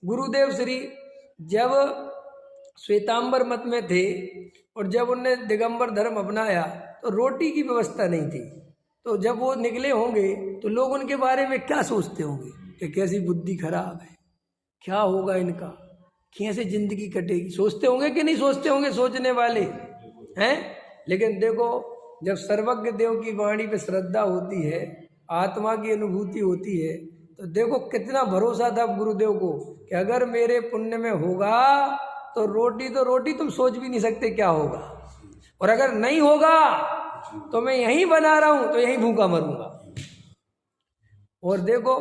गुरुदेव श्री जब श्वेतांबर मत में थे और जब उनने दिगंबर धर्म अपनाया तो रोटी की व्यवस्था नहीं थी। तो जब वो निकले होंगे तो लोग उनके बारे में क्या सोचते होंगे कि कैसी बुद्धि खराब है, क्या होगा इनका, कैसे जिंदगी कटेगी, सोचते होंगे कि नहीं सोचते होंगे सोचने वाले हैं। लेकिन देखो जब सर्वज्ञ देव की वाणी पे श्रद्धा होती है, आत्मा की अनुभूति होती है, तो देखो कितना भरोसा था गुरुदेव को कि अगर मेरे पुण्य में होगा तो रोटी तुम सोच भी नहीं सकते क्या होगा, और अगर नहीं होगा तो मैं यहीं बना रहा हूं तो यहीं भूखा मरूंगा। और देखो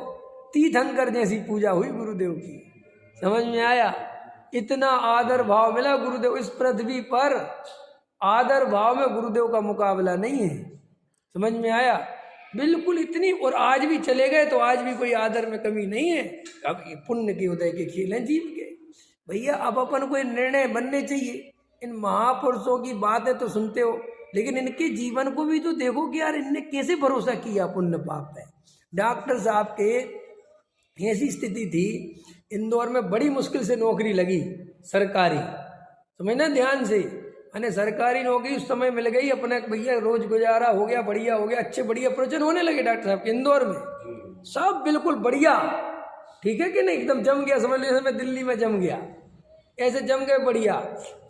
तीर्थंकर जैसी पूजा हुई गुरुदेव की, समझ में आया, इतना आदर भाव मिला गुरुदेव। इस पृथ्वी पर आदर भाव में गुरुदेव का मुकाबला नहीं है, समझ में आया, बिल्कुल इतनी। और आज भी चले गए तो आज भी कोई आदर में कमी नहीं है। अब ये पुण्य के उदय के खेल हैं जीव के भैया। अब अपन को निर्णय बनने चाहिए। इन महापुरुषों की बातें तो सुनते हो, लेकिन इनके जीवन को भी तो देखो कि यार इनने कैसे भरोसा किया पुण्य पाप पे। डॉक्टर साहब के ऐसी स्थिति थी, इंदौर में बड़ी मुश्किल से नौकरी लगी सरकारी, समझना ध्यान से, मैंने सरकारी नौकरी उस समय मिल गई, अपने भैया रोज गुजारा हो गया, बढ़िया हो गया, अच्छे बढ़िया प्रवचन होने लगे डॉक्टर साहब के इंदौर में, सब बिल्कुल बढ़िया, ठीक है कि नहीं, एकदम जम गया, समझ लीजिए मैं दिल्ली में जम गया, ऐसे जम गए बढ़िया।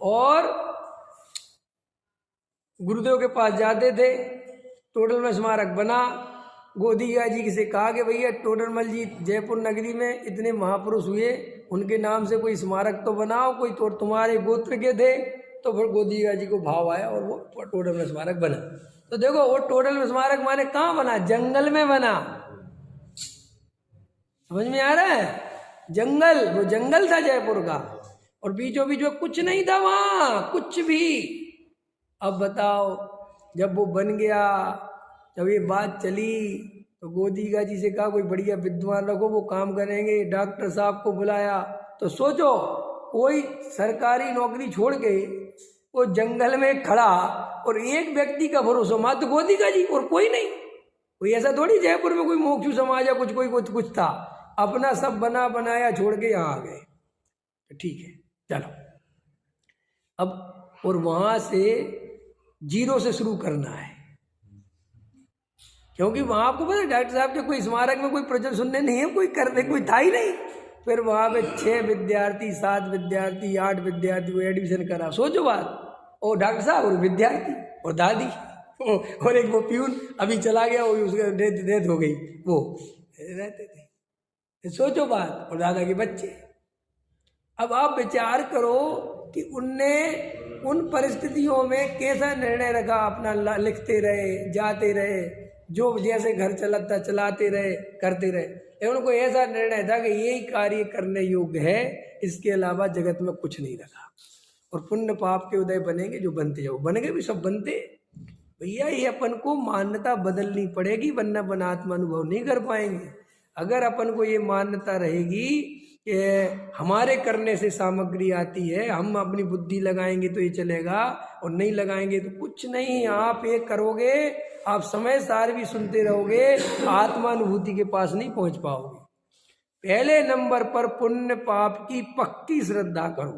और गुरुदेव के पास जाते थे, टोडर में स्मारक बना, गोदिया जी से कहा कि भैया टोडरमल जी जयपुर नगरी में इतने महापुरुष हुए, उनके नाम से कोई स्मारक तो बनाओ, कोई तो तुम्हारे गोत्र के थे। तो फिर गोदिया जी को भाव आया और वो टोडर में स्मारक बना। तो देखो वो टोडर में स्मारक माने कहाँ बना, जंगल में बना, समझ में आ रहा है, जंगल, वो जंगल था जयपुर का, और बीचों बीच में कुछ नहीं था वहां, कुछ भी। अब बताओ जब वो बन गया, जब ये बात चली तो गोदिया जी से कहा कोई बढ़िया विद्वान रखो, वो काम करेंगे। डॉक्टर साहब को बुलाया, तो सोचो कोई सरकारी नौकरी छोड़ के वो जंगल में खड़ा, और एक व्यक्ति का भरोसा मात्र गोदिया जी, और कोई नहीं, कोई ऐसा थोड़ी जयपुर में कोई मोक्षु समाज या कुछ था, अपना सब बना बनाया छोड़ के यहाँ आ गए। ठीक है चलो अब, और वहां से जीरो से शुरू करना है, क्योंकि वहां आपको पता है डॉक्टर साहब के कोई स्मारक में कोई प्रवचन सुनने नहीं है, कोई करने कोई था ही नहीं। फिर वहां पे 6 विद्यार्थी, 7 विद्यार्थी, 8 विद्यार्थी को एडमिशन करा, सोचो बात, और डॉक्टर साहब और विद्यार्थी और दादी और एक वो प्यून अभी चला गया, वो उसका डेथ हो गई, वो रहते थे, सोचो बात, और दादा के बच्चे। अब आप विचार करो कि उनने उन परिस्थितियों में कैसा निर्णय रखा, अपना लिखते रहे, जाते रहे, जो जैसे घर चलता चलाते रहे, करते रहे। उनको ऐसा निर्णय था कि यही कार्य करने योग्य है, इसके अलावा जगत में कुछ नहीं रखा। और पुण्य पाप के उदय बनेंगे जो बनते जाओ, बनेंगे भी सब बनते भैया। ये अपन को मान्यता बदलनी पड़ेगी, वरना अपन आत्मा अनुभव नहीं कर पाएंगे। अगर अपन को ये मान्यता रहेगी कि हमारे करने से सामग्री आती है, हम अपनी बुद्धि लगाएंगे तो ये चलेगा, और नहीं लगाएंगे तो कुछ नहीं। आप ये करोगे, आप समय सार भी सुनते रहोगे, आत्मानुभूति के पास नहीं पहुंच पाओगे। पहले नंबर पर पुण्य पाप की पक्की श्रद्धा करो।